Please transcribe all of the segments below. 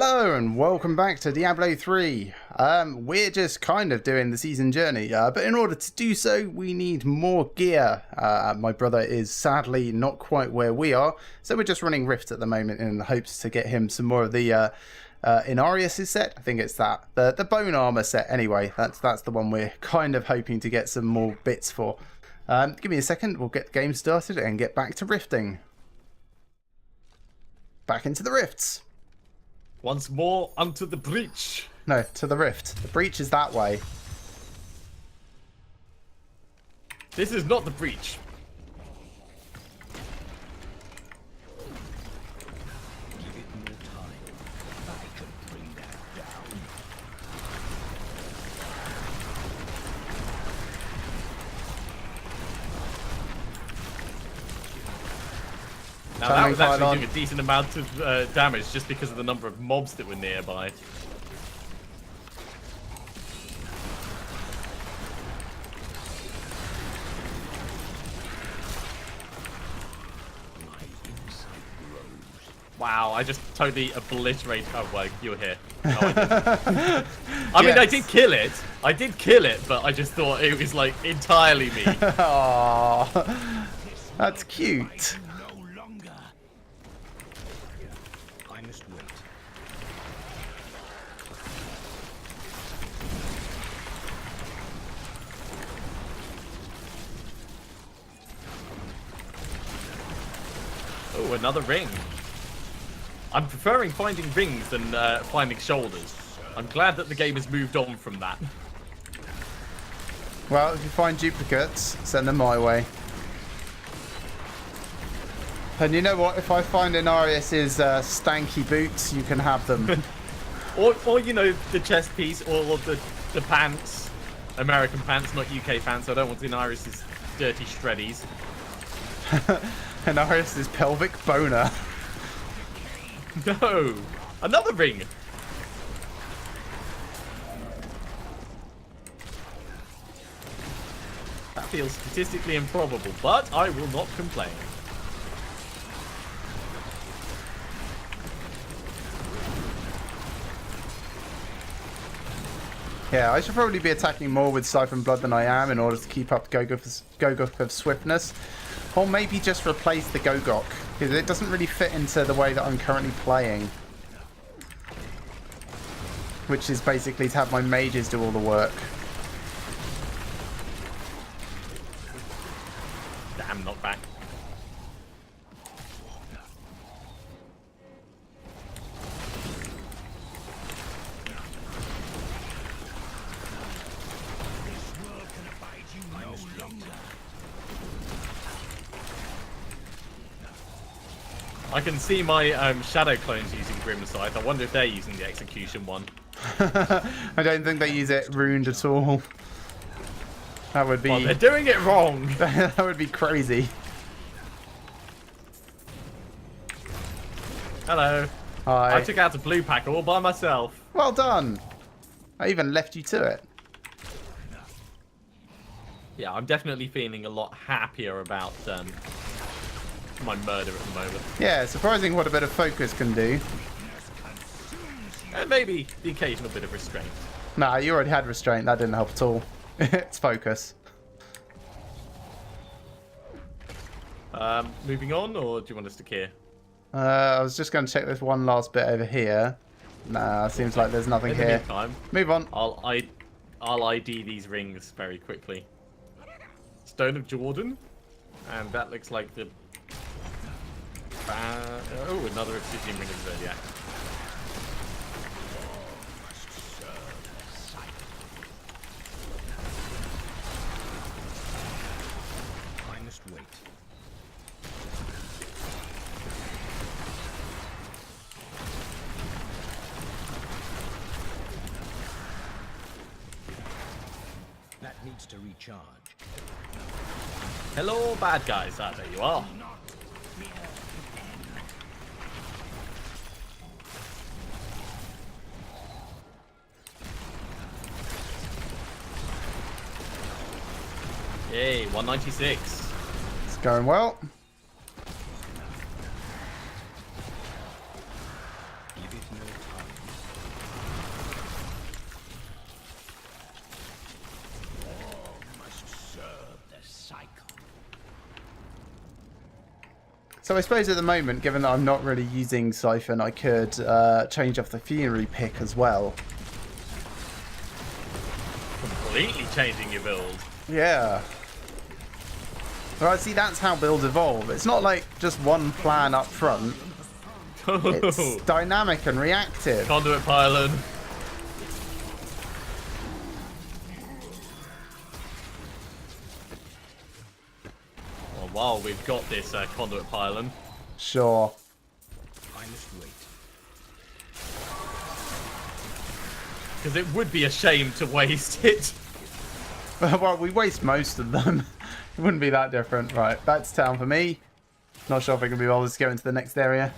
Hello and welcome back to Diablo 3. We're just kind of doing the season journey, but in order to do so we need more gear. My brother is sadly not quite where we are, so we're just running Rift at the moment in the hopes to get him some more of the Inarius' set. I think it's that. The bone armor set anyway, that's the one we're kind of hoping to get some more bits for. Give me a second, we'll get the game started and get back to rifting. Back into the rifts. Once more unto the breach. No, to the rift. The breach is that way. This is not the breach. Give it more time. I can bring that down. Now that was actually doing a decent amount of damage just because of the number of mobs that were nearby. Wow, I just totally obliterated. Oh, well, you were here. No, I didn't. I mean, I did kill it. I did kill it, but I just thought it was like entirely me. Aww, that's cute. Oh, another ring. I'm preferring finding rings than finding shoulders. I'm glad that the game has moved on from that. Well, if you find duplicates, send them my way. And you know what? If I find Inarius' stanky boots, you can have them. or you know, the chest piece, or the pants. American pants, not UK pants. I don't want Inarius' dirty shreddies. Inarius' pelvic boner. No! Another ring! That feels statistically improbable, but I will not complain. Yeah, I should probably be attacking more with Siphon Blood than I am in order to keep up Gogok of Swiftness. Or maybe just replace the Gogok, because it doesn't really fit into the way that I'm currently playing. Which is basically to have my mages do all the work. Damn, knockback. I can see my shadow clones using Grim Scythe. I wonder if they're using the execution one. I don't think they use it ruined at all. That would be... Well, they're doing it wrong. That would be crazy. Hello. Hi. I took out a blue pack all by myself. Well done. I even left you to it. Yeah, I'm definitely feeling a lot happier about my murder at the moment. Yeah, surprising what a bit of focus can do. And maybe the occasional bit of restraint. Nah, you already had restraint. That didn't help at all. It's focus. Moving on, or do you want us to care? I was just going to check this one last bit over here. Nah, seems like there's nothing In the here. meantime, Move on. I'll ID these rings very quickly. Stone of Jordan, and that looks like the... oh, another obsidian ring of Zodiac. I must wait. That needs to recharge. Hello, bad guys. Ah, there you are. Yay, 196. It's going well. Give it more time. So I suppose at the moment, given that I'm not really using Siphon, I could change off the Fury pick as well. Completely changing your build. Yeah. Right, see, that's how builds evolve. It's not like just one plan up front. It's dynamic and reactive. Conduit pylon. Well, while we've got this conduit pylon. Sure. I must wait. Because it would be a shame to waste it. Well, we waste most of them. It wouldn't be that different. Right, back to town for me. Not sure if I can be bothered to go into the next area.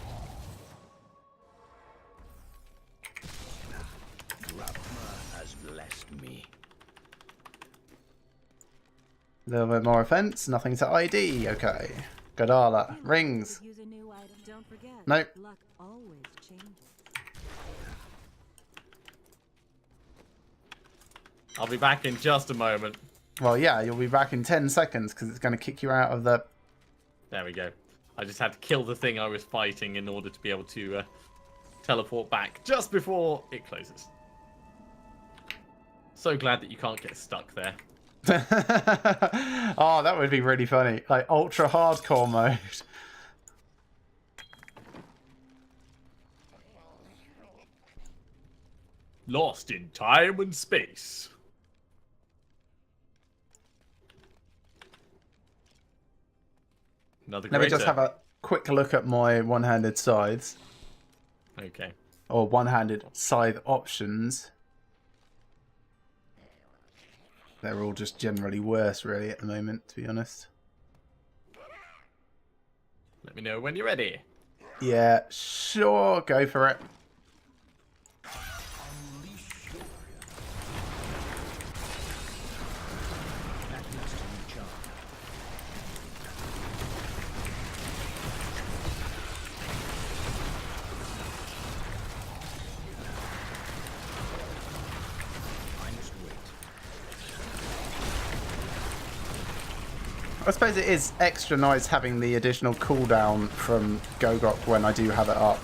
Rathma has blessed me. A little bit more offense. Nothing to ID. Okay. Godala. Rings. Use a new item. Don't forget. Nope. Luck always changes. I'll be back in just a moment. Well, yeah, you'll be back in 10 seconds because it's going to kick you out of the... There we go. I just had to kill the thing I was fighting in order to be able to teleport back just before it closes. So glad that you can't get stuck there. Oh, that would be really funny. Like, ultra hardcore mode. Lost in time and space. Another Let me greater. just have a quick look at my one-handed scythes. Okay. Or one-handed scythe options. They're all just generally worse, really, at the moment, to be honest. Let me know when you're ready. Yeah, sure, go for it. That must recharge. I must wait. I suppose it is extra nice having the additional cooldown from Gogok when I do have it up.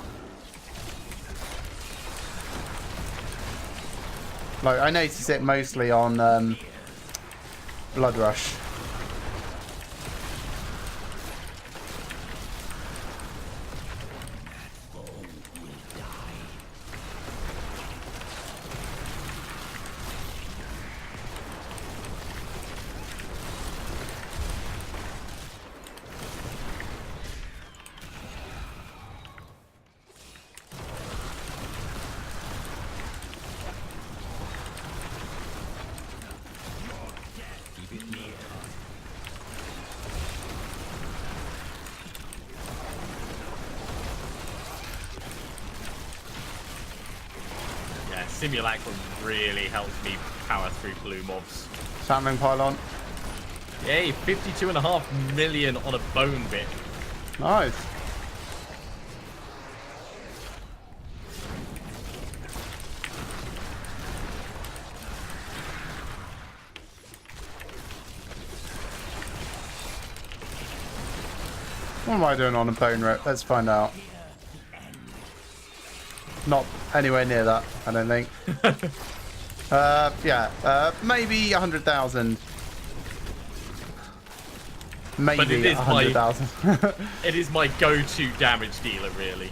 Like, I notice it mostly on Blood Rush. Keep it near. Yeah, Simulacrum really helps me power through blue mobs. Sandling Pylon. Yay, 52.5 million on a bone bit. Nice. What am I doing on a bone rip? Let's find out. Not anywhere near that, I don't think. Yeah, maybe 100,000. But it Maybe is 100,000. It is my go-to damage dealer, really.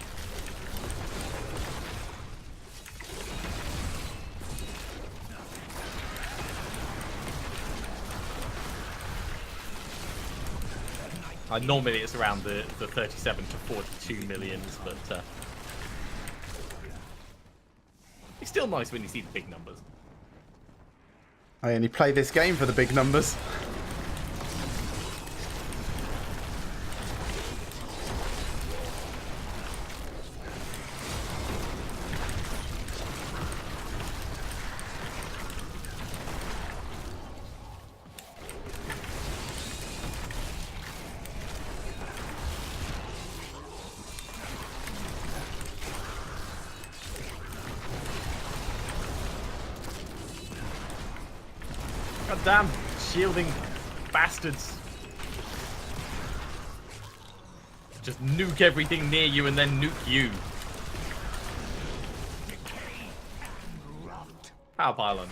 Normally it's around the 37 to 42 millions, but it's still nice when you see the big numbers. I only play this game for the big numbers. God damn, shielding bastards. just nuke everything near you and then nuke you. Power pylon.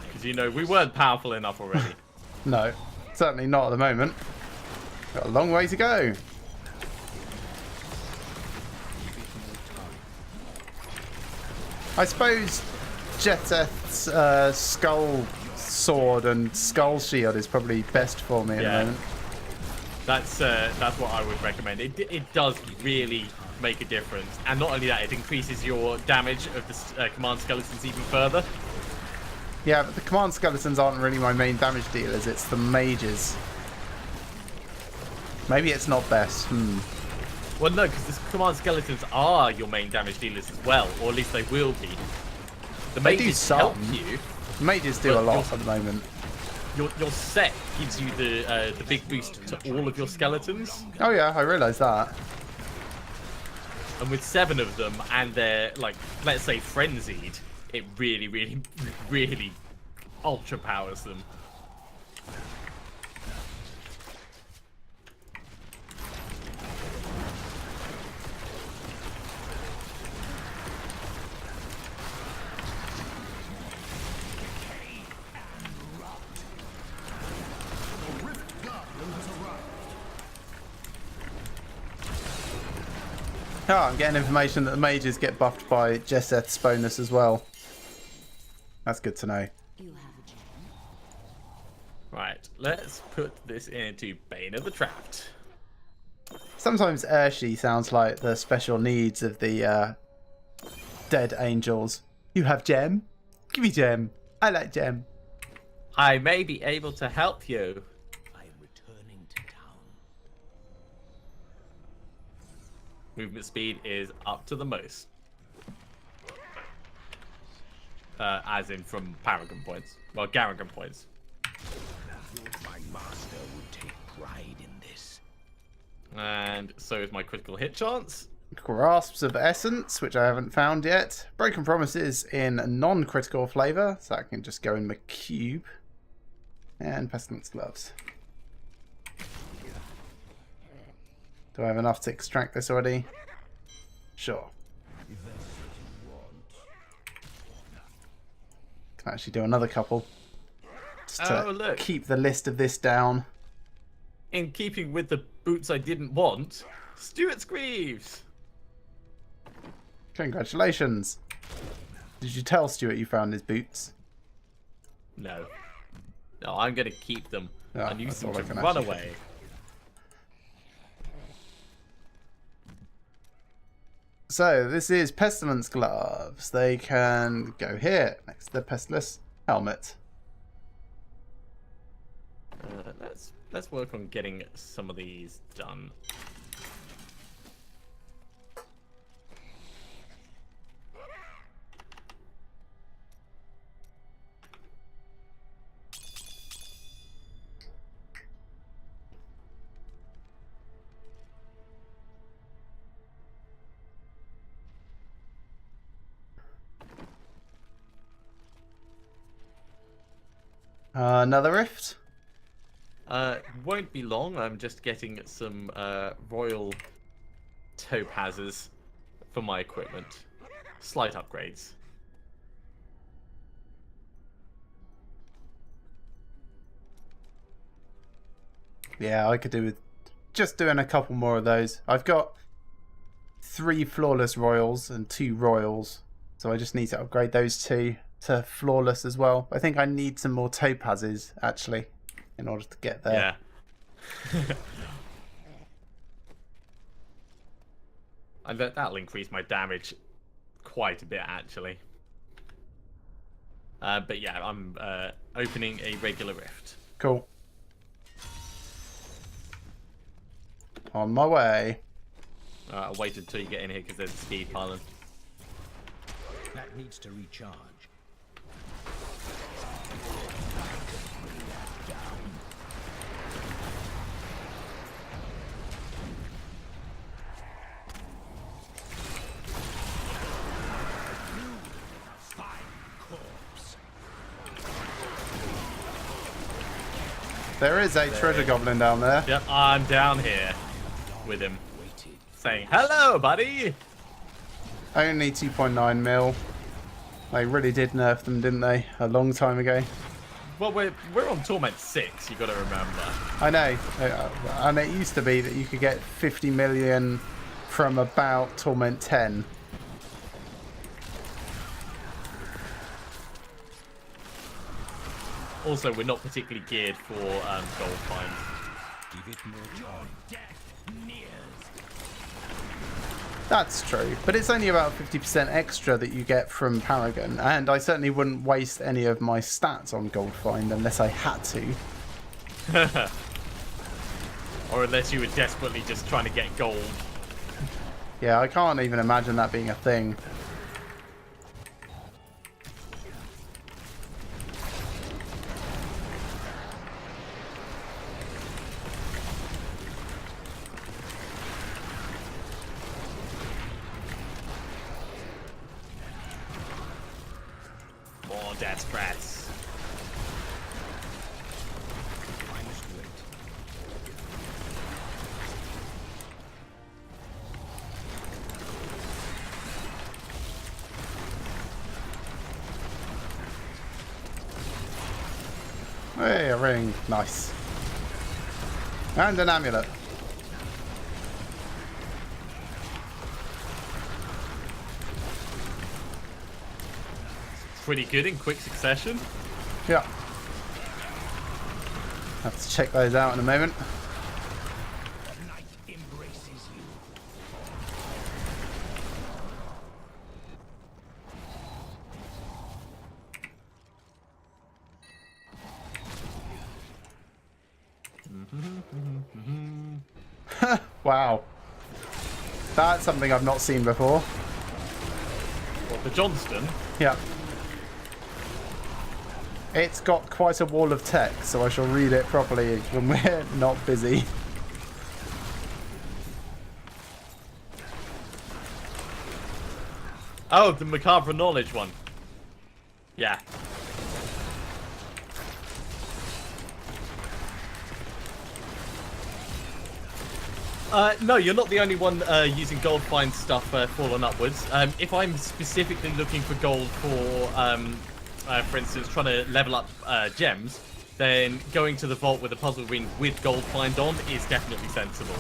Because, you know, we weren't powerful enough already. No, certainly not at the moment. Got a long way to go. I suppose Jetheth's skull sword and skull shield is probably best for me at the moment. That's what I would recommend. It does really make a difference, and not only that, it increases your damage of the command skeletons even further. Yeah, but the command skeletons aren't really my main damage dealers. It's the mages. Maybe it's not best. Well, no, because the command skeletons are your main damage dealers as well, or at least they will be. The They do mages help some. you. Mages do a lot at the moment. Your set gives you the big boost to all of your skeletons, Oh yeah, I realise that. and with 7 of them, and they're like, let's say frenzied, it really, really, really ultra powers them. Oh, I'm getting information that the mages get buffed by Jetheth's bonus as well. That's good to know. You have a gem. Right, let's put this into Bane of the Trapped. Sometimes Urshi sounds like the special needs of the dead angels. You have gem? Give me gem. I like gem. I may be able to help you. I am returning to town. Movement speed is up to the most. As in from Paragon points. Well, Garrigan points. My master would take pride in this. And so is my critical hit chance. Grasps of Essence, which I haven't found yet. Broken Promises in non-critical flavour, so that can just go in my cube. And Pestilence Gloves. Do I have enough to extract this already? Sure. Can actually do another couple. Just to look. keep the list of this down. In keeping with the boots I didn't want, Stuart's Greaves. Congratulations. Did you tell Stuart you found his boots? No. No, I'm going to keep them Ah, and use that's them all I to can run actually away. So, this is Pestilence Gloves. They can go here, next to the Pestilence Helmet. Let's work on getting some of these done. Another rift. Won't be long. I'm just getting some royal topazes for my equipment. Slight upgrades. Yeah, I could do with just doing a couple more of those. I've got 3 flawless royals and 2 royals, so I just need to upgrade those 2 to flawless as well. I think I need some more topazes actually in order to get there. Yeah. I bet that'll increase my damage quite a bit actually. But yeah, I'm opening a regular rift. Cool. On my way. I'll wait until you get in here because there's a speed pylon. That needs to recharge. There is a treasure goblin down there. Yep, I'm down here with him, saying hello, buddy. Only 2.9 mil. They really did nerf them, didn't they? A long time ago. Well, we're on Torment 6. You got to remember. I know, and it used to be that you could get 50 million from about Torment 10. Also, we're not particularly geared for gold finds. Give it more time. That's true, but it's only about 50% extra that you get from Paragon, and I certainly wouldn't waste any of my stats on gold find unless I had to. Or unless you were desperately just trying to get gold. Yeah, I can't even imagine that being a thing. More death sprats. I must wait. Hey, a ring. Nice. And an amulet. Pretty good in quick succession. Yeah. Have to check those out in a moment. The night embraces you. Wow. That's something I've not seen before. Well, the Johnston. Yeah. It's got quite a wall of text, so I shall read it properly when we're not busy. Oh, the Macabre Knowledge one. Yeah. No, you're not the only one using gold find stuff fallen upwards. If I'm specifically looking for gold for instance, trying to level up gems, then going to the vault with a puzzle ring with gold find on is definitely sensible.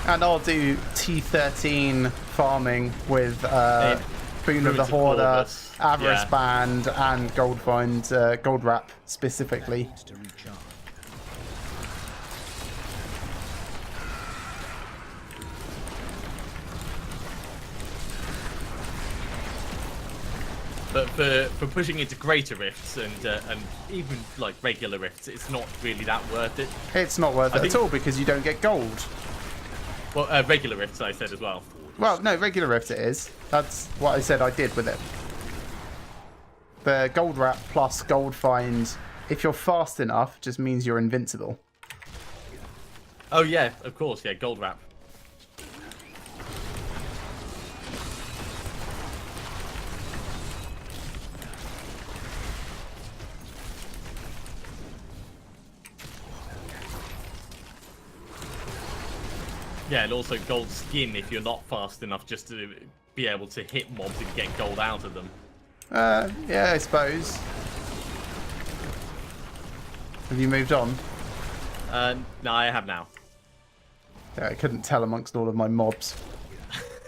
And I'll do T13 farming with Boon of the Ruins of Hoarder, Corvus. Avarice Yeah. Band, and gold find, gold wrap specifically. Needs to recharge. But for pushing into greater rifts and even like regular rifts, it's not really that worth it. It's not worth I it at think- all because you don't get gold. Well, regular rifts, I said as well. Well, no, regular rift it is. That's what I said I did with it. The gold wrap plus gold find, if you're fast enough, just means you're invincible. Oh yeah, of course, yeah, gold wrap. Yeah, and also gold skin if you're not fast enough just to be able to hit mobs and get gold out of them. Yeah, I suppose. Have you moved on? No, I have now. Yeah, I couldn't tell amongst all of my mobs.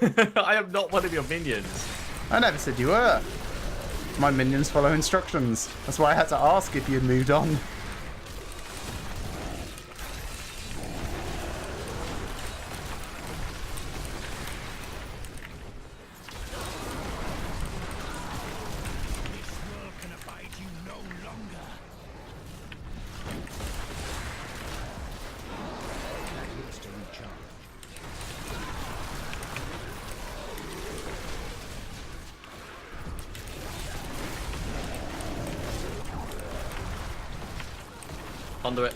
I am not one of your minions. I never said you were. My minions follow instructions. That's why I had to ask if you had moved on. This world can abide you no longer. That needs to recharge. Under it.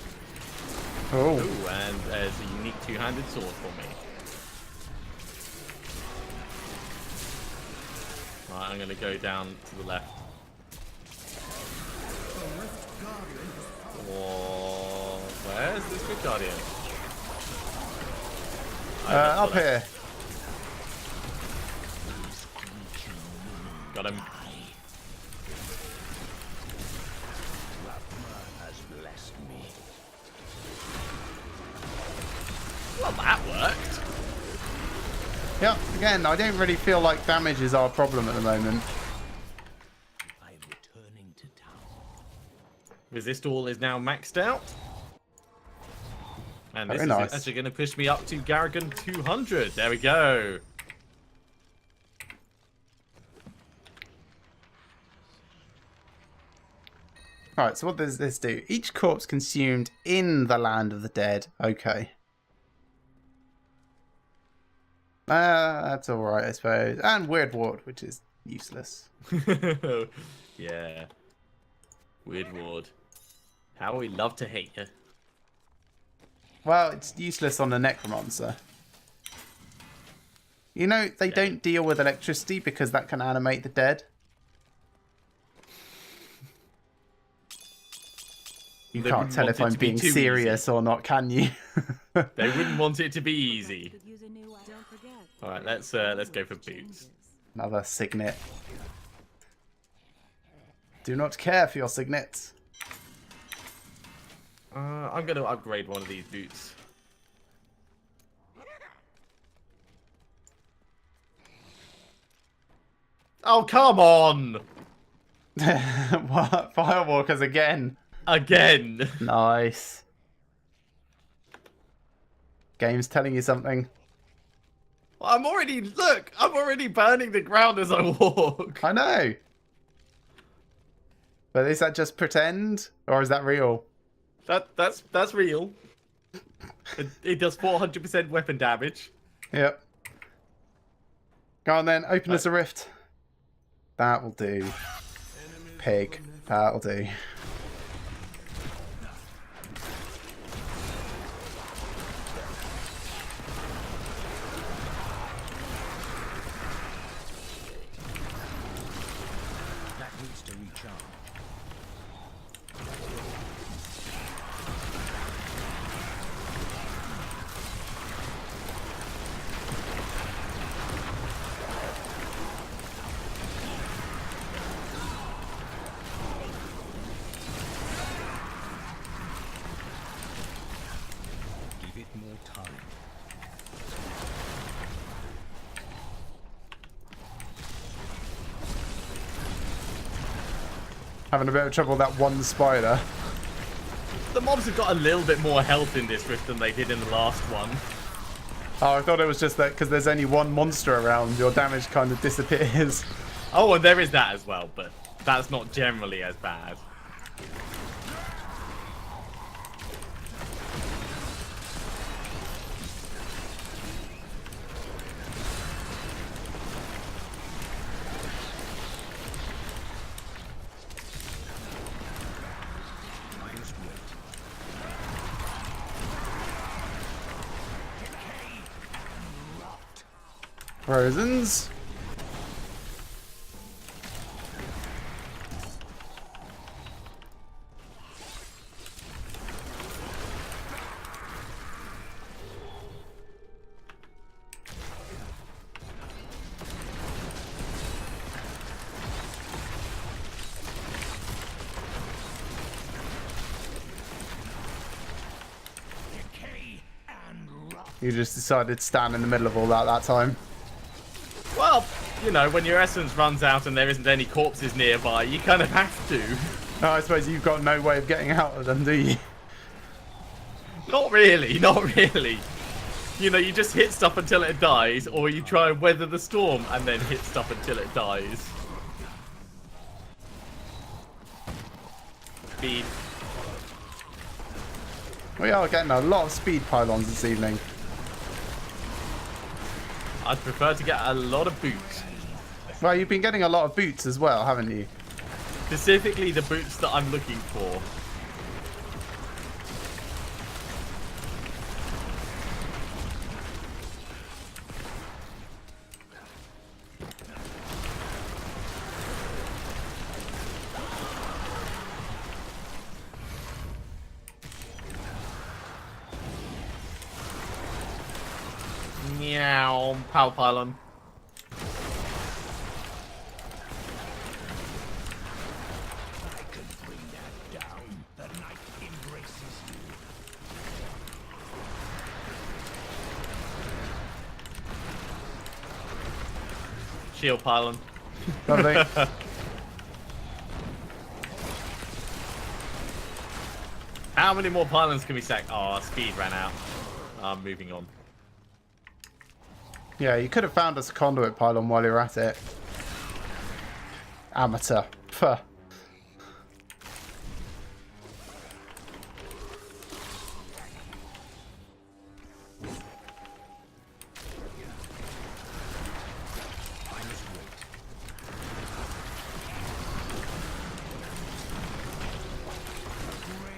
Oh, Ooh, and there's a unique two-handed sword for me. Right, I'm going to go down to the left. Whoa, where? this good guardian? Up here. Got him. Rathma has blessed me. Well, that worked. Yep, again, I don't really feel like damage is our problem at the moment. I am returning to town. Resist all is now maxed out. And this Very is nice. actually going to push me up to Garrigan 200. There we go. Alright, so what does this do? Each corpse consumed in the land of the dead. Okay. That's alright, I suppose. And Weird Ward, which is useless. Yeah. Weird Ward. How we love to hate you. Well, it's useless on the Necromancer. You know, they don't deal with electricity because that can animate the dead. You They can't wouldn't tell want if it I'm to be being too serious or not, can you? They wouldn't want it to be easy. Could use a new one. Don't forget. All right, let's go for boots. Another signet. Do not care for your signets. I'm going to upgrade one of these boots. Oh, come on! What? Firewalkers again. Again! Nice. Game's telling you something. I'm already burning the ground as I walk. I know. But is that just pretend? Or is that real? That's real. It does 400% weapon damage. Yep. Go on then, open us a rift. That will do. Pig. That'll do. That needs to recharge. Give it more time. Having a bit of trouble with that one spider. The mobs have got a little bit more health in this rift than they did in the last one. Oh, I thought it was just that because there's only one monster around, your damage kind of disappears. Oh, and there is that as well, but that's not generally as bad. Just wait. Frozens. Decay and rot. You just decided to stand in the middle of all that time. Well, you know, when your essence runs out and there isn't any corpses nearby, you kind of have to. No, I suppose you've got no way of getting out of them, do you? Not really, not really. You know, you just hit stuff until it dies, or you try and weather the storm and then hit stuff until it dies. Speed. We are getting a lot of speed pylons this evening. I'd prefer to get a lot of boots. Well, you've been getting a lot of boots as well, haven't you? Specifically the boots that I'm looking for. pylon, power pylon. I can bring that down. The night embraces you. Shield pylon. Lovely. How many more pylons can we sack? Oh, our speed ran out. I'm moving on. Yeah, you could have found us a conduit pylon while you were at it. Amateur. Pho.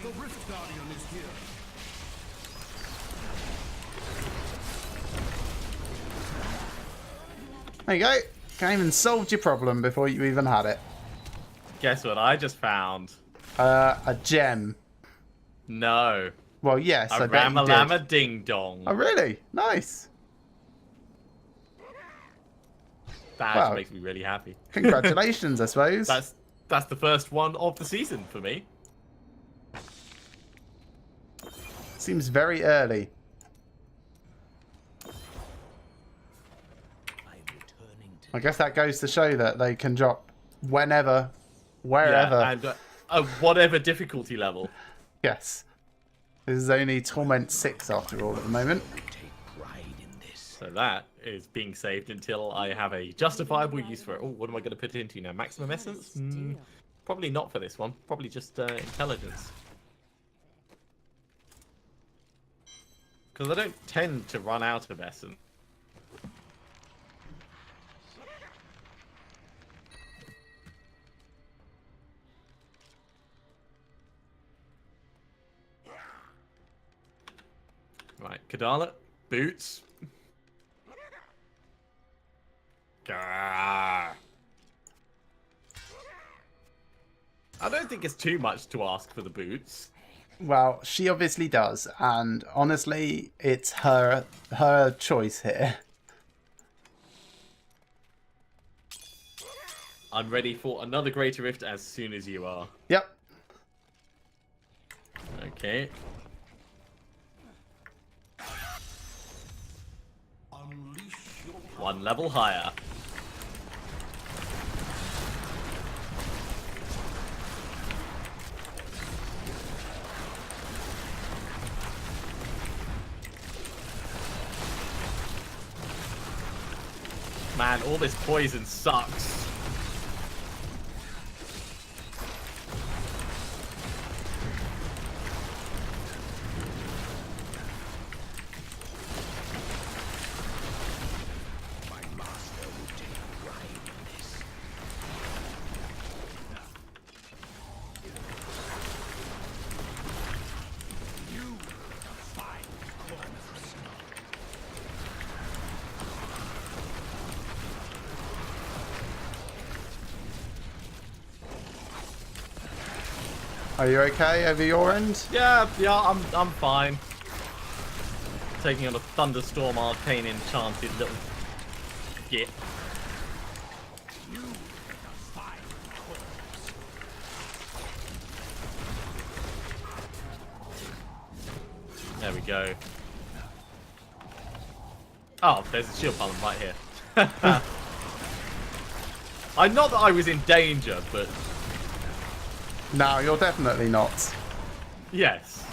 The Rift Guardian is here. There you go. Came and solved your problem before you even had it. Guess what I just found? A gem. No. Well, yes, I A bet you did. Ramalama Ding Dong. Oh, really? Nice. That Wow. makes me really happy. Congratulations, I suppose. That's the first one of the season for me. Seems very early. I'm returning to I guess that goes to show that they can drop whenever, wherever. Yeah, and whatever difficulty level. Yes. This is only Torment 6 after all at the moment. take pride in this. So that is being saved until I have a justifiable use for it. Oh, what am I going to put it into now? Maximum essence? Probably not for this one. Probably just intelligence. Because I don't tend to run out of essence. Right, Kadala, boots. Gah. I don't think it's too much to ask for the boots. Well, she obviously does, and honestly, it's her choice here. I'm ready for another Greater Rift as soon as you are. Yep. Okay. Unleash your One level higher. Man, all this poison sucks. my master will take pride in this. You fight corpse. Are you okay over your end? Yeah, I'm fine. Taking on a thunderstorm arcane enchanted little git. You fight corpse. There we go. Oh, there's a shield pylon right here. Not that I was in danger, but No, you're definitely not. yes.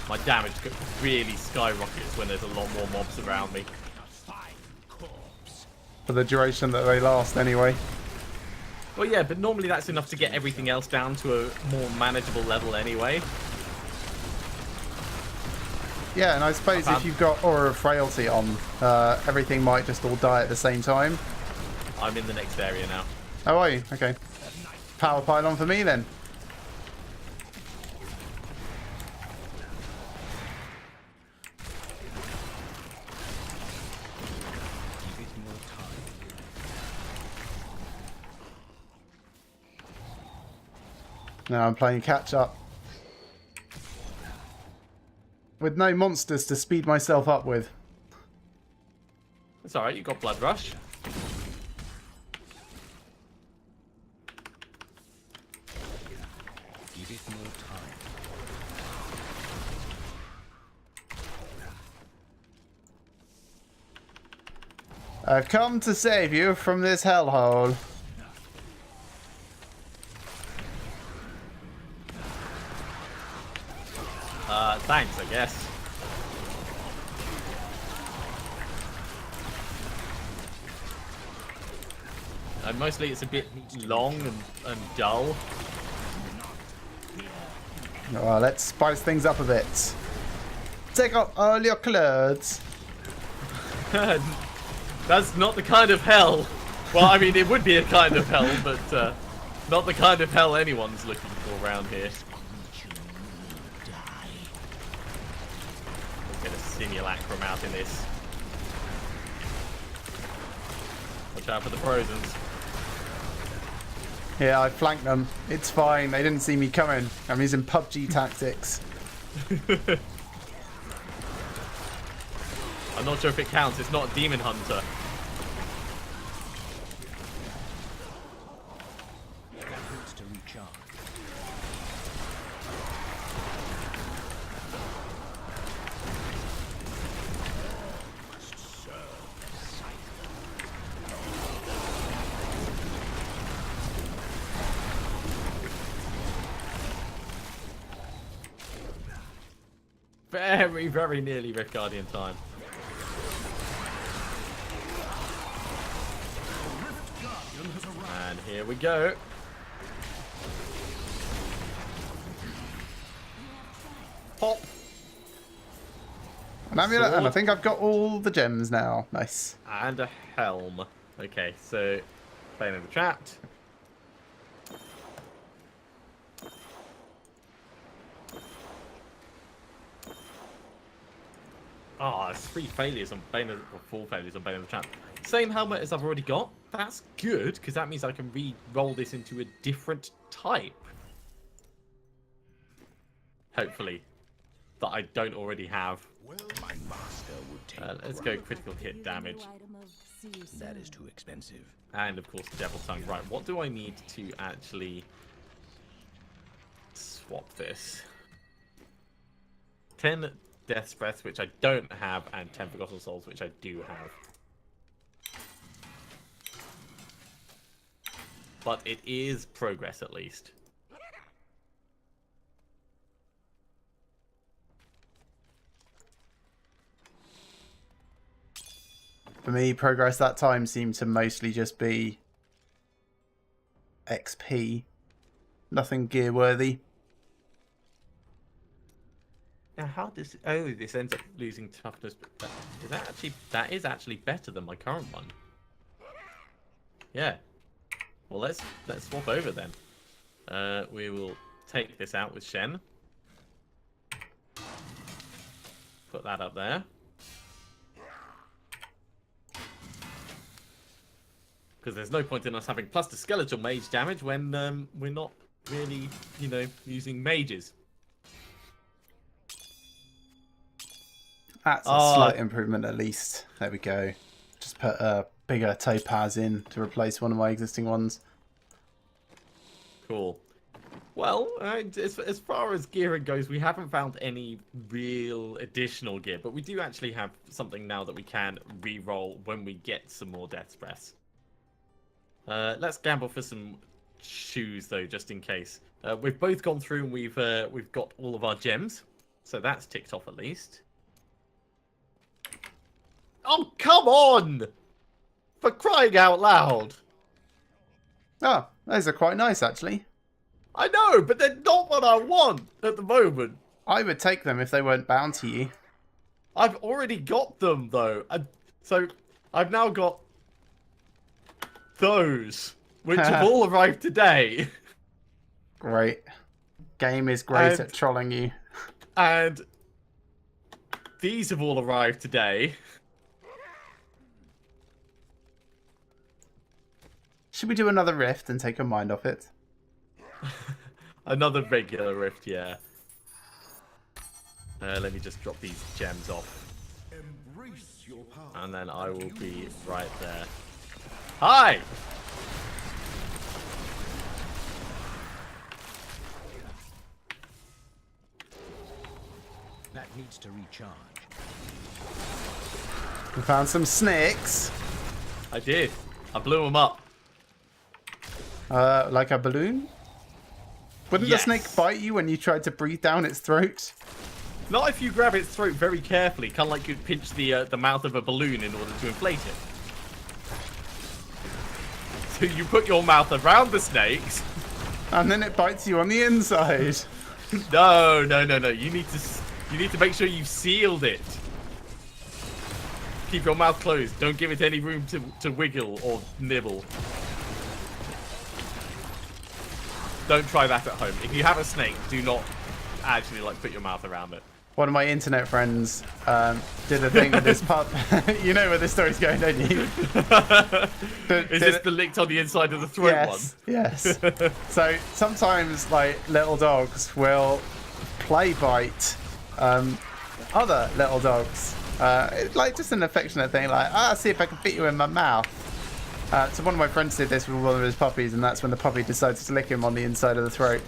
My damage really skyrockets when there's a lot more mobs around me. Fight corpse. For the duration that they last, anyway. Well, yeah, but normally that's enough to get everything else down to a more manageable level anyway. Yeah, and I suppose if you've got Aura of Frailty on, everything might just all die at the same time. I'm in the next area now. Oh, are you? Okay. Power pylon for me then. Give it more time. Now I'm playing catch up. with no monsters to speed myself up with. It's alright, you got Blood Rush. Give it more time. I've come to save you from this hellhole. Thanks, I guess. And mostly it's a bit long and dull. Well, let's spice things up a bit. Take off all your clothes. That's not the kind of hell. Well, I mean, it would be a kind of hell, but not the kind of hell anyone's looking for around here. Let's get a simulacrum out in this. Watch out for the Frozens. Yeah, I flanked them. It's fine. They didn't see me coming. I'm using PUBG tactics. I'm not sure if it counts. It's not a demon hunter. Efforts to recharge. Must serve the sight. Very, very nearly Rift Guardian time. And here we go. Pop. An amulet, and I Sword. think I've got all the gems now. Nice. And a helm. Okay, so playing in the trapped. Ah, it's 3 failures on Bane of, or 4 failures on Bane of the Trap. Same helmet as I've already got. That's good, because that means I can re-roll this into a different type. Hopefully. That I don't already have. Well, my master would take. Let's go critical hit damage. That is too expensive. And of course, Devil Tongue. Right, what do I need to actually swap this? 10 Death's Breath, which I don't have, and 10 Forgotten Souls, which I do have. But it is progress, at least. For me, progress that time seemed to mostly just be XP. Nothing gear worthy. Now, how does... Oh, this ends up losing toughness. But that is actually better than my current one. Yeah. Well, let's swap over then. We will take this out with Shen. Put that up there. Because there's no point in us having plus the skeletal mage damage when we're not really, you know, using mages. That's a slight improvement at least. There we go. Just put a bigger topaz in to replace one of my existing ones. Cool. Well, as far as gearing goes, we haven't found any real additional gear, but we do actually have something now that we can re-roll when we get some more Death's Breaths. Let's gamble for some shoes though, just in case. We've both gone through and we've got all of our gems, so that's ticked off at least. Oh, come on! For crying out loud! Oh, those are quite nice actually. I know, but they're not what I want at the moment. I would take them if they weren't bound to you. I've already got them though. So I've now got those, which have all arrived today. Great. Game is great And- at trolling you. And these have all arrived today. Should we do another rift and take your mind off it? Another regular rift, yeah. Let me just drop these gems off. Embrace your power. And then I will be right there. Hi! That needs to recharge. We found some snakes. I did. I blew them up. Like a balloon? Wouldn't Yes. the snake bite you when you tried to breathe down its throat? Not if you grab its throat very carefully, kind of like you'd pinch the mouth of a balloon in order to inflate it. So you put your mouth around the snakes. And then it bites you on the inside. No. You need to make sure you've sealed it. Keep your mouth closed. Don't give it any room to wiggle or nibble. Don't try that at home. If you have a snake, do not actually put your mouth around it. One of my internet friends did a thing with this pup. You know where this story's going, don't you? Is this the licked on the inside of the throat one? Yes. So sometimes little dogs will play bite other little dogs. It's just an affectionate thing, see if I can fit you in my mouth. So one of my friends did this with one of his puppies, and that's when the puppy decided to lick him on the inside of the throat.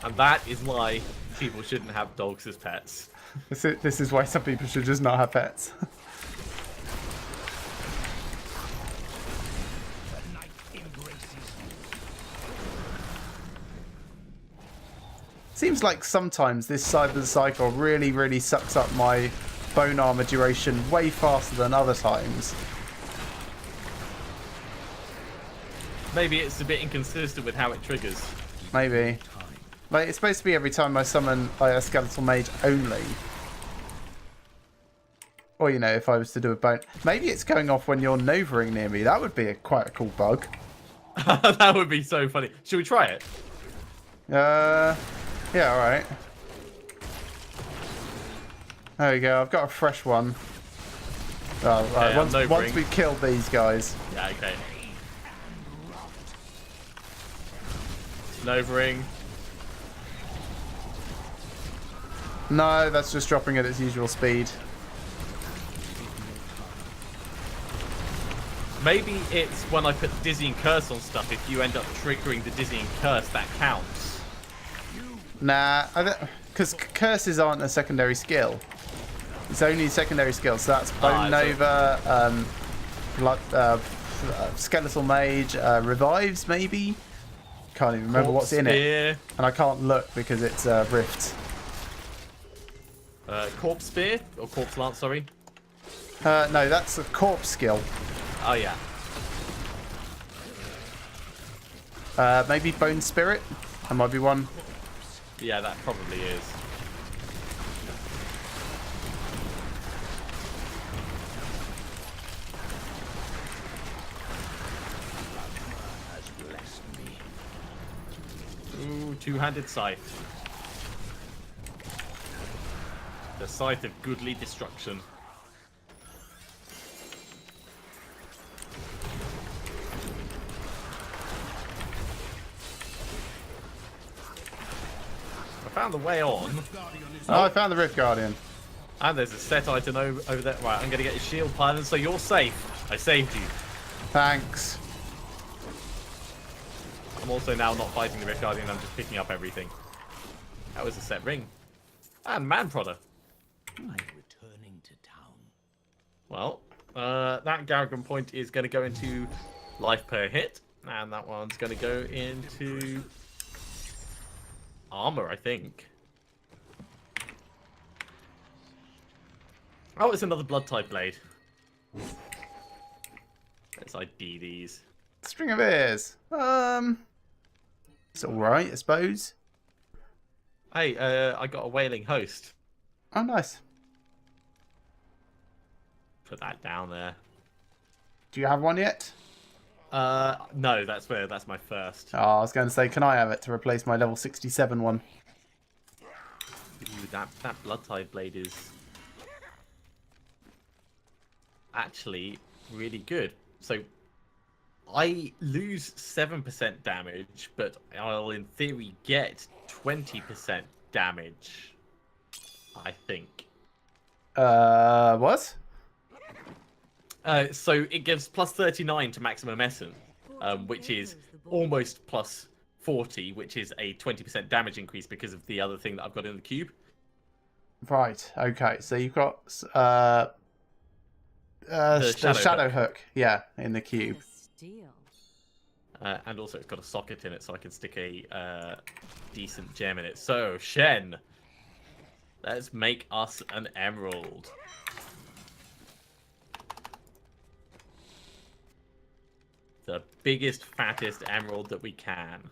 And that is why people shouldn't have dogs as pets. This is why some people should just not have pets. The night embraces you. Seems like sometimes this side of the cycle really, really sucks up my bone armor duration way faster than other times. Maybe it's a bit inconsistent with how it triggers. Maybe. It's supposed to be every time I summon a skeletal mage only. Or, if I was to do a bone... Maybe it's going off when you're novering near me. That would be quite a cool bug. That would be so funny. Should we try it? Yeah, alright. There we go. I've got a fresh one. Oh, right. Once we've killed these guys. Yeah, okay. Novering. No, that's just dropping at its usual speed. Maybe it's when I put Dizzying Curse on stuff, if you end up triggering the Dizzying Curse, that counts. Nah, because curses aren't a secondary skill. It's only a secondary skill, so that's Bone Nova, Skeletal Mage, Revives maybe? Can't even remember what's in it. And I can't look because it's Rift. Corpse Spear? Or Corpse Lance, sorry. No, that's a corpse skill. Oh, yeah. Maybe Bone Spirit? That might be one. Yeah, that probably is. Has blessed me. Ooh, two-handed scythe. The scythe of goodly destruction. I found the way on. Oh, I found the Rift Guardian. And there's a set item over there. Right, I'm going to get your shield pilot, so you're safe. I saved you. Thanks. I'm also now not fighting the Rift Guardian, I'm just picking up everything. That was a set ring. And man prodder. I'm returning to town. Well, that Garrigan point is going to go into life per hit. And that one's going to go into armor, I think. Oh, it's another blood type blade. Let's ID these. String of ears. It's alright, I suppose. Hey, I got a wailing host. Oh, nice. Put that down there. Do you have one yet? No, that's my first. Oh, I was going to say, can I have it to replace my level 67 one? Ooh, that blood type blade is actually really good. So I lose 7% damage, but I'll in theory get 20% damage, I think. What? So it gives plus 39 to maximum essence, which is almost plus 40, which is a 20% damage increase because of the other thing that I've got in the cube. Right. Okay. So you've got The the shadow shadow hook. hook. Yeah, in the cube. Steal. And also it's got a socket in it, so I can stick a decent gem in it. So, Shen, let's make us an emerald. The biggest, fattest emerald that we can.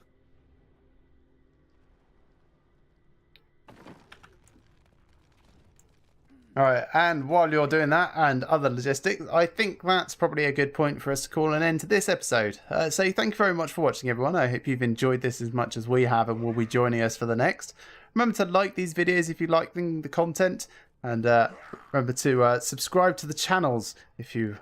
All right, and while you're doing that and other logistics, I think that's probably a good point for us to call an end to this episode. So thank you very much for watching, everyone. I hope you've enjoyed this as much as we have and will be joining us for the next. Remember to like these videos if you like the content, and remember to subscribe to the channels if you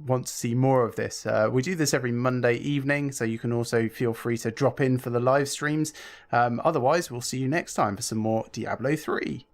want to see more of this. We do this every Monday evening, so you can also feel free to drop in for the live streams. Otherwise, we'll see you next time for some more Diablo 3.